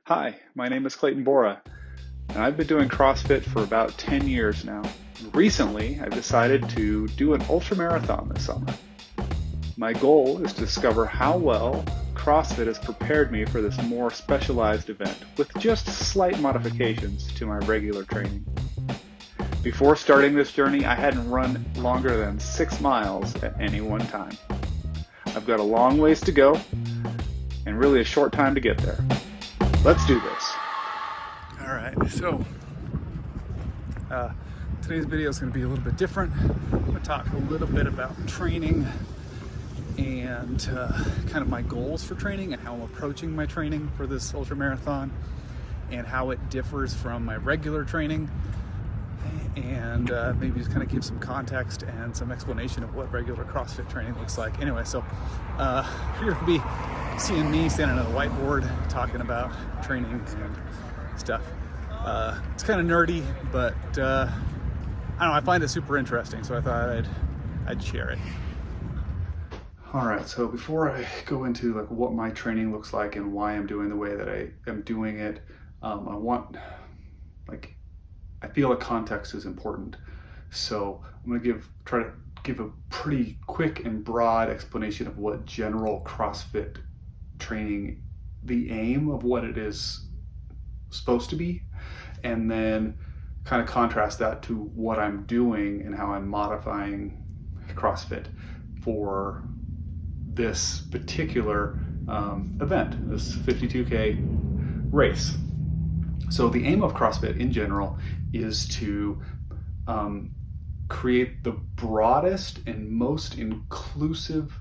Hi, my name is Clayton Bora, and I've been doing CrossFit for about 10 years now. Recently, I've decided to do an ultramarathon this summer. My goal is to discover how well CrossFit has prepared me for this more specialized event with just slight modifications to my regular training. Before starting this journey, I hadn't run longer than 6 miles at any one time. I've got a long ways to go and really a short time to get there. Let's do this. All right, so today's video is going to be a little bit different. I'm going to talk a little bit about training and kind of my goals for training and how I'm approaching my training for this ultramarathon and how it differs from my regular training, and maybe just kind of give some context and some explanation of what regular CrossFit training looks like. Anyway, so you're going to be seeing me standing on a whiteboard talking about training and stuff. It's kind of nerdy, but I don't know, I find it super interesting, so I thought I'd share it. All right, so before I go into like what my training looks like and why I'm doing the way that I am doing it, I feel like context is important. So I'm going to try to give a pretty quick and broad explanation of what general CrossFit training, the aim of what it is supposed to be, and then kind of contrast that to what I'm doing and how I'm modifying CrossFit for this particular event, this 52K race. So the aim of CrossFit in general is to create the broadest and most inclusive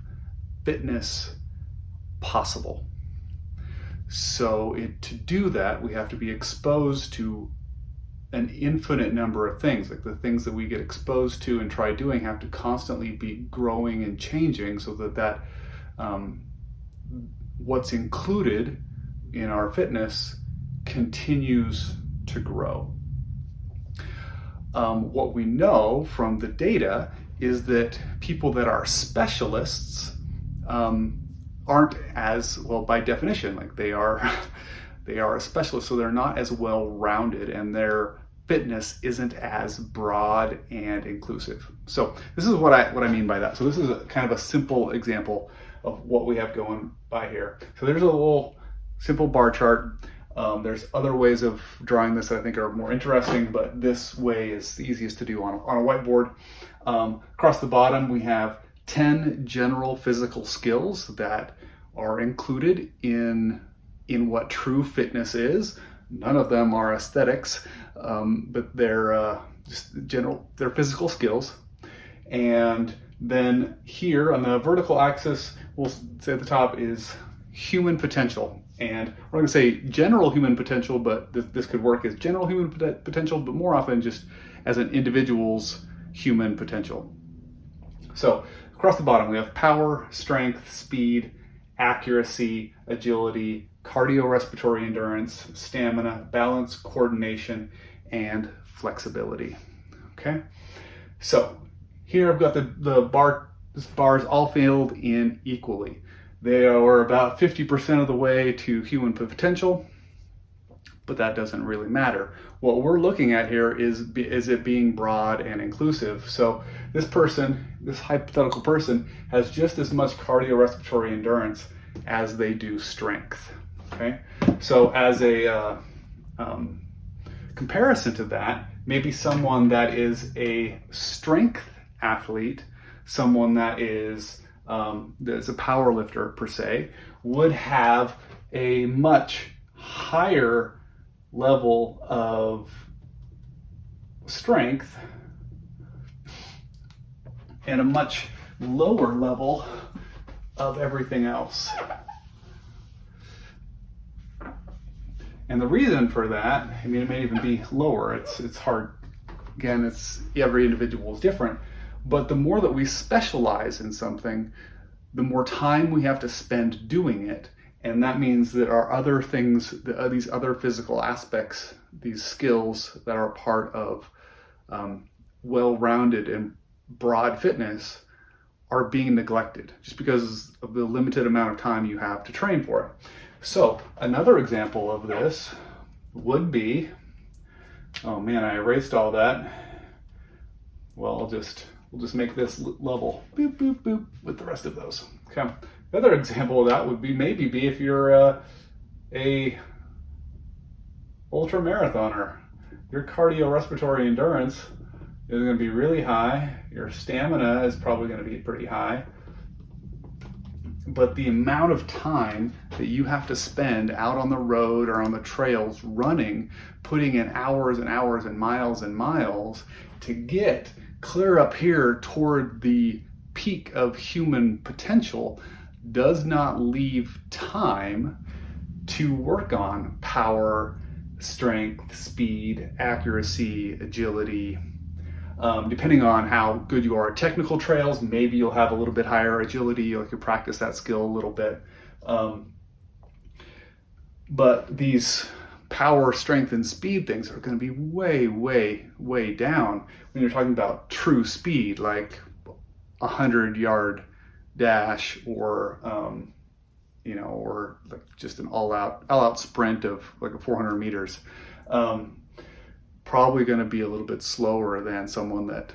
fitness possible. So to do that, we have to be exposed to an infinite number of things. Like the things that we get exposed to and try doing have to constantly be growing and changing so that what's included in our fitness continues to grow. What we know from the data is that people that are specialists aren't as well, by definition, like they are a specialist, so they're not as well rounded and their fitness isn't as broad and inclusive. So this is what I mean by that. So this is kind of a simple example of what we have going by here. So there's a little simple bar chart. There's other ways of drawing this that I think are more interesting, but this way is the easiest to do on a whiteboard. Across the bottom, we have 10 general physical skills that are included in what true fitness is. None of them are aesthetics, but they're just they're physical skills. And then here on the vertical axis, we'll say at the top is human potential. And we're going to say general human potential, but this could work as general human potential, but more often just as an individual's human potential. So across the bottom, we have power, strength, speed, accuracy, agility, cardiorespiratory endurance, stamina, balance, coordination, and flexibility. Okay, so here I've got the bars all filled in equally. They are about 50% of the way to human potential, but that doesn't really matter. What we're looking at here is it being broad and inclusive. So this hypothetical person, has just as much cardiorespiratory endurance as they do strength. Okay, so as a comparison to that, maybe someone that is a strength athlete, someone that is that's a power lifter per se, would have a much higher level of strength and a much lower level of everything else. And the reason for that, I mean, it may even be lower. It's hard. Again, every individual is different. But the more that we specialize in something, the more time we have to spend doing it. And that means that our other things, these other physical aspects, these skills that are part of well-rounded and broad fitness, are being neglected just because of the limited amount of time you have to train for it. So another example of this would be, oh man, I erased all that. Well, we'll just make this level, boop, boop, boop, with the rest of those. Okay. The other example of that would be if you're a ultramarathoner. Your cardiorespiratory endurance is going to be really high. Your stamina is probably going to be pretty high. But the amount of time that you have to spend out on the road or on the trails running, putting in hours and hours and miles to get clear up here toward the peak of human potential does not leave time to work on power, strength, speed, accuracy, agility. Depending on how good you are at technical trails, maybe you'll have a little bit higher agility, you can practice that skill a little bit. But these power, strength, and speed things are going to be way down when you're talking about true speed, like 100-yard dash or or like just an all-out sprint of like a 400 meters. Probably going to be a little bit slower than someone that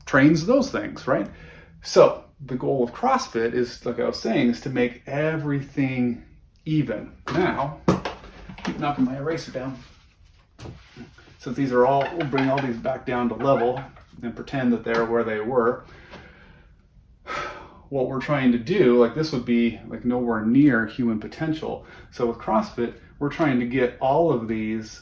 trains those things, right? So the goal of CrossFit is, like I was saying, is to make everything even. Now, keep knocking my eraser down. Since these are all, we'll bring all these back down to level and pretend that they're where they were. What we're trying to do, like this would be like nowhere near human potential. So with CrossFit, we're trying to get all of these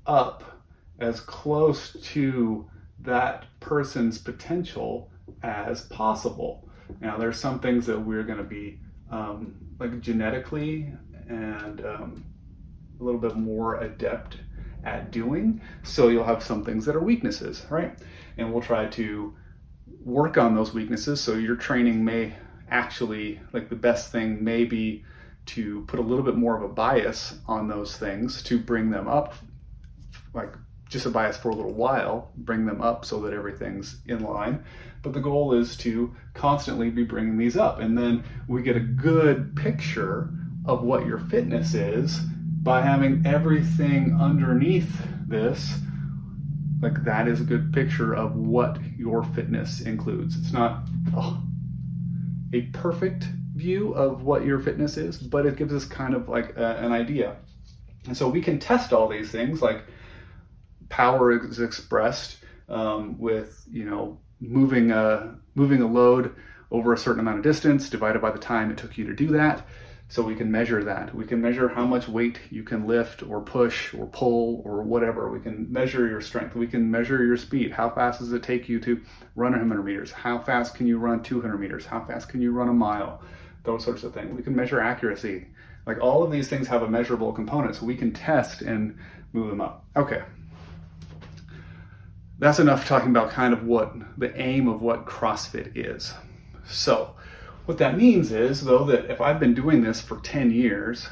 up as close to that person's potential as possible. Now there's some things that we're going to be like genetically and a little bit more adept at doing. So you'll have some things that are weaknesses, right? And we'll try to work on those weaknesses. So your training may actually, like the best thing may be to put a little bit more of a bias on those things to bring them up, like just a bias for a little while, bring them up so that everything's in line. But the goal is to constantly be bringing these up. And then we get a good picture of what your fitness is by having everything underneath this. Like that is a good picture of what your fitness includes. It's not a perfect view of what your fitness is, but it gives us kind of like an idea. And so we can test all these things, like power is expressed with, moving a load over a certain amount of distance divided by the time it took you to do that. So we can measure that. We can measure how much weight you can lift or push or pull or whatever. We can measure your strength. We can measure your speed. How fast does it take you to run 100 meters? How fast can you run 200 meters? How fast can you run a mile? Those sorts of things. We can measure accuracy. Like all of these things have a measurable component, so we can test and move them up. Okay. That's enough talking about kind of what the aim of what CrossFit is. So what that means is, though, that if I've been doing this for 10 years,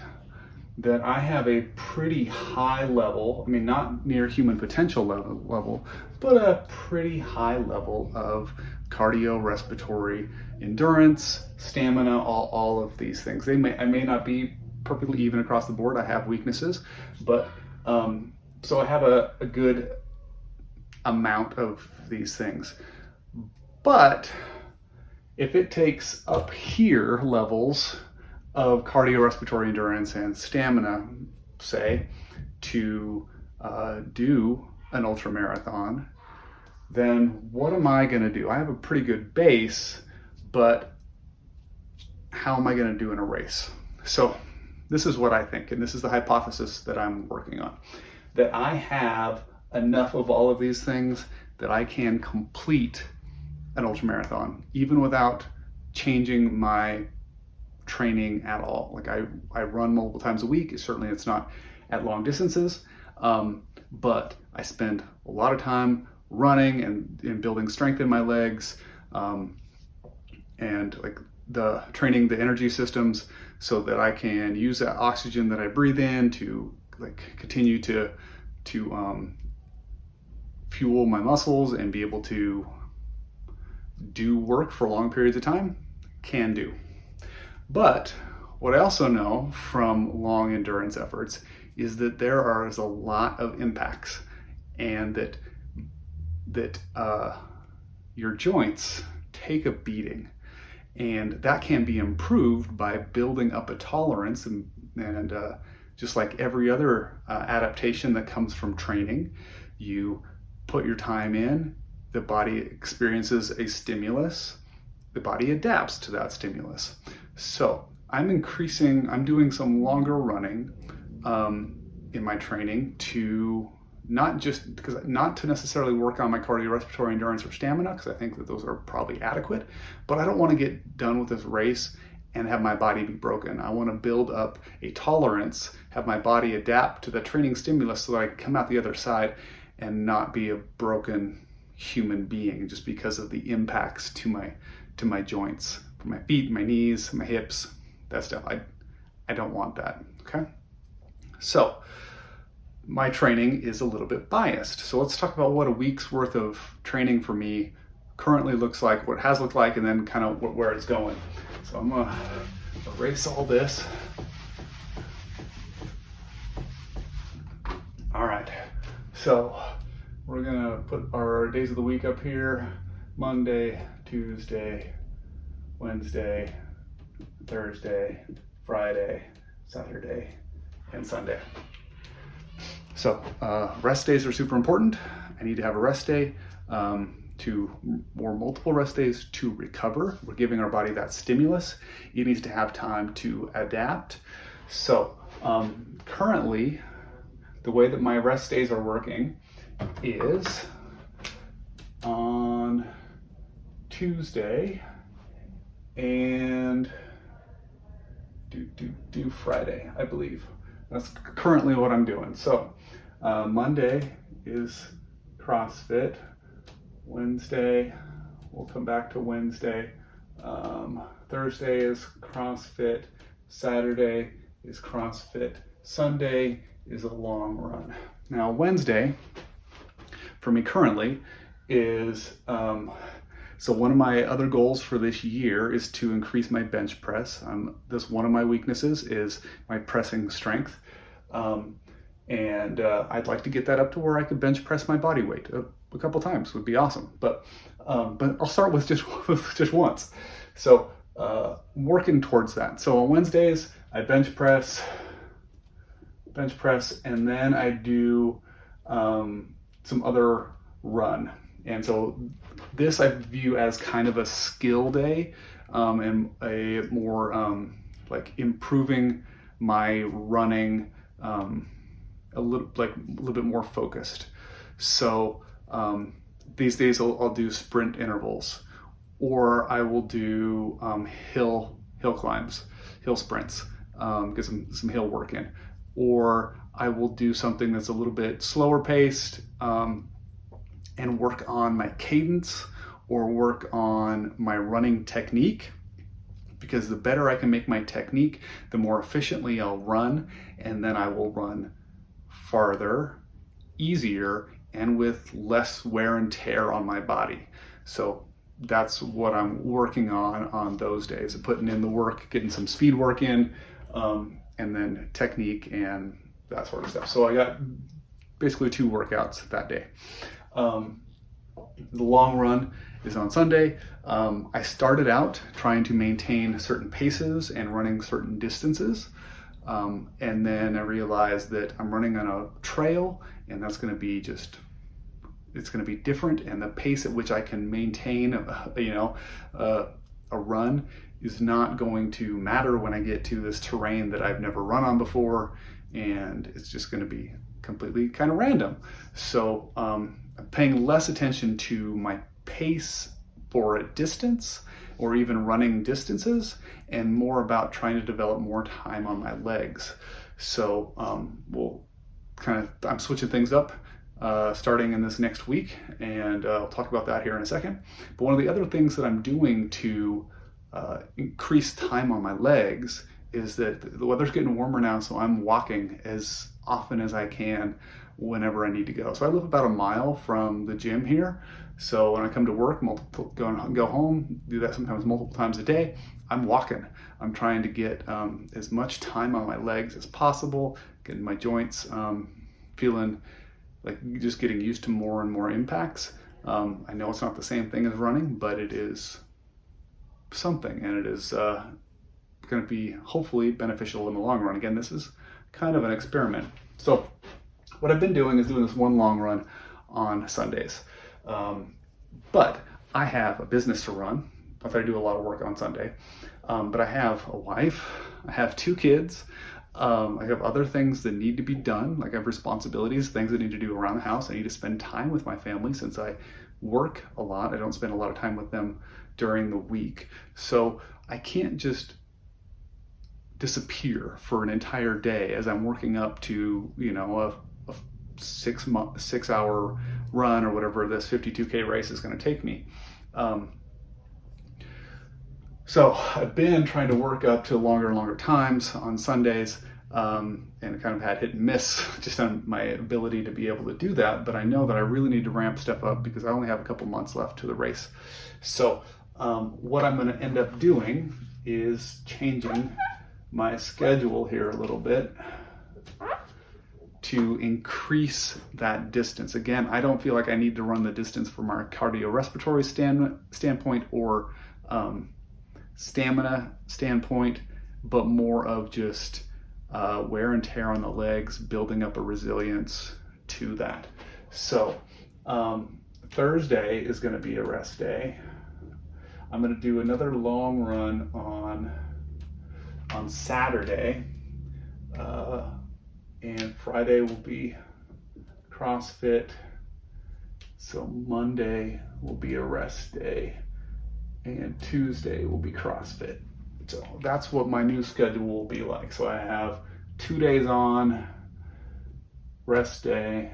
that I have a pretty high level, I mean, not near human potential level, but a pretty high level of cardiorespiratory endurance, stamina, all of these things. I may not be perfectly even across the board. I have weaknesses, but so I have a good amount of these things. But if it takes up here levels of cardiorespiratory endurance and stamina, say, to do an ultramarathon, then what am I going to do? I have a pretty good base, but how am I going to do in a race? So this is what I think, and this is the hypothesis that I'm working on, that I have enough of all of these things that I can complete an ultramarathon, even without changing my training at all. Like I run multiple times a week. Certainly it's not at long distances, but I spend a lot of time running and building strength in my legs, and like the training the energy systems so that I can use that oxygen that I breathe in to like continue to fuel my muscles and be able to do work for long periods of time. Can do. But what I also know from long endurance efforts is that there is a lot of impacts, and that your joints take a beating, and that can be improved by building up a tolerance, and just like every other adaptation that comes from training, you put your time in, the body experiences a stimulus, the body adapts to that stimulus. So I'm doing some longer running in my training to not to necessarily work on my cardiorespiratory endurance or stamina, because I think that those are probably adequate, but I don't want to get done with this race and have my body be broken. I want to build up a tolerance, have my body adapt to the training stimulus so that I can come out the other side and not be a broken human being just because of the impacts to my joints, from my feet, my knees, my hips, that stuff. I don't want that, okay? So my training is a little bit biased. So let's talk about what a week's worth of training for me currently looks like, what it has looked like, and then kind of where it's going. So I'm gonna erase all this. All right, so we're gonna put our days of the week up here: Monday, Tuesday, Wednesday, Thursday, Friday, Saturday, and Sunday. So rest days are super important. I need to have a rest day, multiple rest days to recover. We're giving our body that stimulus. It needs to have time to adapt. So currently, the way that my rest days are working is on Tuesday and do Friday, I believe. That's currently what I'm doing. So Monday is CrossFit. Wednesday, we'll come back to Wednesday. Thursday is CrossFit. Saturday is CrossFit. Sunday is a long run. Now Wednesday, for me currently, is so one of my other goals for this year is to increase my bench press. This one of my weaknesses is my pressing strength, and I'd like to get that up to where I could bench press my body weight a couple times. Would be awesome. But I'll start with just once. So working towards that. So on Wednesdays I bench press, and then I do some other run. And so this I view as kind of a skill day, and a more like improving my running, a little bit more focused. So these days I'll do sprint intervals, or I will do hill climbs, hill sprints, get some hill work in, or I will do something that's a little bit slower paced, and work on my cadence or work on my running technique, because the better I can make my technique, the more efficiently I'll run, and then I will run farther, easier, and with less wear and tear on my body. So that's what I'm working on those days, putting in the work, getting some speed work in, and then technique and that sort of stuff. So I got basically 2 workouts that day. The long run is on Sunday. I started out trying to maintain certain paces and running certain distances. And then I realized that I'm running on a trail, and that's going to be it's going to be different. And the pace at which I can maintain, a run is not going to matter when I get to this terrain that I've never run on before. And it's just going to be completely kind of random. So I'm paying less attention to my pace for a distance or even running distances, and more about trying to develop more time on my legs. So I'm switching things up starting in this next week, and I'll talk about that here in a second. But one of the other things that I'm doing to increase time on my legs is that the weather's getting warmer now, so I'm walking as often as I can whenever I need to go. So I live about a mile from the gym here. So when I come to work, go home, do that sometimes multiple times a day, I'm walking. I'm trying to get as much time on my legs as possible, getting my joints feeling like just getting used to more and more impacts. I know it's not the same thing as running, but it is something, and it is going to be hopefully beneficial in the long run. Again, this is kind of an experiment. So what I've been doing is doing this one long run on Sundays. But I have a business to run. I thought I do a lot of work on Sunday. But I have a wife, I have 2 kids, I have other things that need to be done, like I have responsibilities, things I need to do around the house. I need to spend time with my family since I work a lot. I don't spend a lot of time with them during the week. So I can't just disappear for an entire day as I'm working up to, a 6 hour run or whatever this 52K race is going to take me. So I've been trying to work up to longer and longer times on Sundays, and kind of had hit and miss just on my ability to be able to do that. But I know that I really need to ramp stuff up because I only have a couple months left to the race. So what I'm going to end up doing is changing my schedule here a little bit to increase that distance. Again, I don't feel like I need to run the distance from our cardiorespiratory standpoint or stamina standpoint, but more of just wear and tear on the legs, building up a resilience to that. So Thursday is going to be a rest day. I'm going to do another long run on Saturday, and Friday will be CrossFit. So Monday will be a rest day, and Tuesday will be CrossFit. So that's what my new schedule will be like. So I have 2 days on, rest day,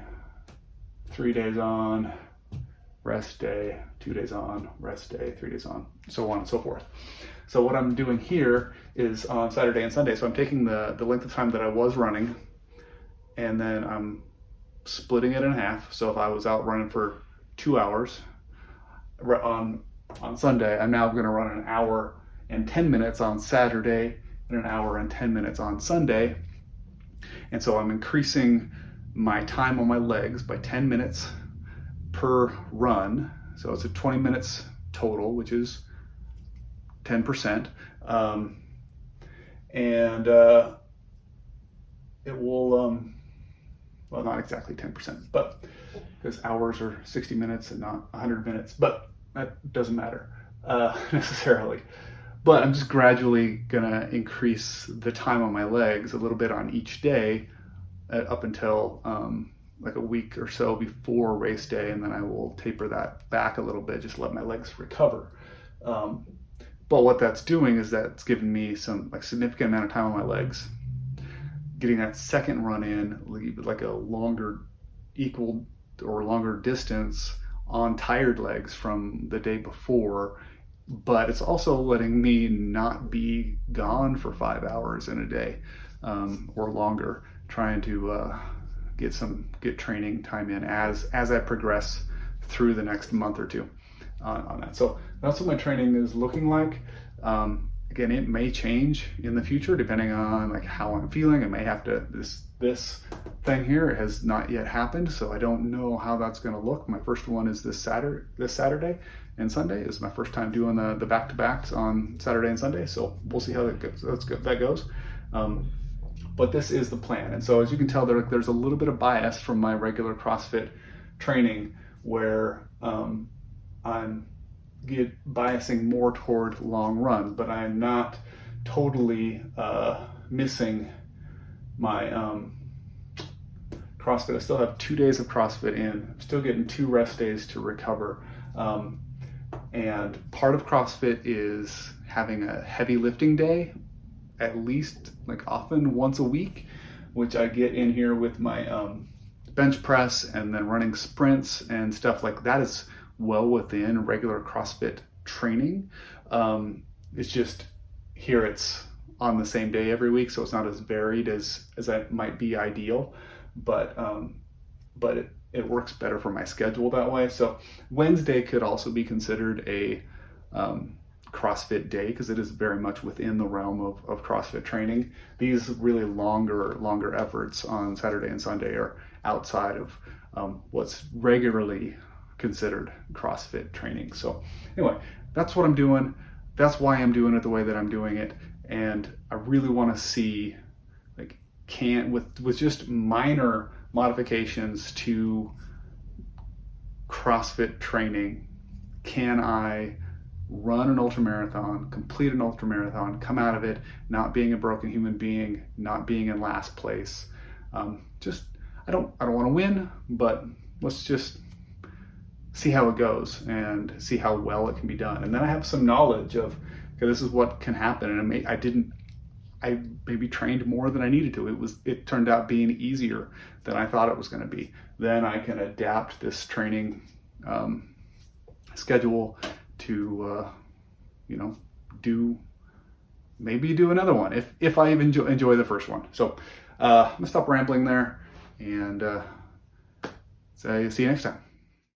3 days on, rest day, 2 days on, rest day, 3 days on, so on and so forth. So what I'm doing here is on Saturday and Sunday, so I'm taking the length of time that I was running, and then I'm splitting it in half. So if I was out running for 2 hours on Sunday, I'm now going to run an hour and 10 minutes on Saturday and an hour and 10 minutes on Sunday. And so I'm increasing my time on my legs by 10 minutes per run. So it's a 20 minutes total, which is 10%. And it will, well, not exactly 10%, but because hours are 60 minutes and not 100 minutes, but that doesn't matter necessarily. But I'm just gradually gonna increase the time on my legs a little bit on each day up until like a week or so before race day, and then I will taper that back a little bit, just let my legs recover. But what that's doing is that's giving me some significant amount of time on my legs, getting that second run in like a longer distance on tired legs from the day before. But it's also letting me not be gone for 5 hours in a day or longer, trying to get training time in as I progress through the next month or two on that. So that's what my training is looking like. Again, it may change in the future depending on how I'm feeling. I may have to, this thing here has not yet happened, so I don't know how that's going to look. My first one is this Saturday and Sunday is my first time doing the back-to-backs on Saturday and Sunday, so we'll see how that goes. But this is the plan. And so as you can tell, there's a little bit of bias from my regular CrossFit training where I'm biasing more toward long run, but I'm not totally missing my CrossFit. I still have 2 days of CrossFit in. I'm still getting 2 rest days to recover. And part of CrossFit is having a heavy lifting day, at least often once a week, which I get in here with my bench press and then running sprints and stuff like that is well within regular CrossFit training. It's just here it's on the same day every week, so it's not as varied as that might be ideal, but it works better for my schedule that way. So Wednesday could also be considered a CrossFit day, because it is very much within the realm of CrossFit training. These really longer efforts on Saturday and Sunday are outside of what's regularly considered CrossFit training. So anyway, that's what I'm doing. That's why I'm doing it the way that I'm doing it. And I really want to see, like, with just minor modifications to CrossFit training, can I run an ultramarathon, complete an ultramarathon, come out of it not being a broken human being, not being in last place. I don't want to win, but let's just see how it goes and see how well it can be done. And then I have some knowledge of, okay, this is what can happen. And I maybe trained more than I needed to. It turned out being easier than I thought it was going to be. Then I can adapt this training schedule to do another one if I even enjoy the first one. So I'm gonna stop rambling there, and see you next time.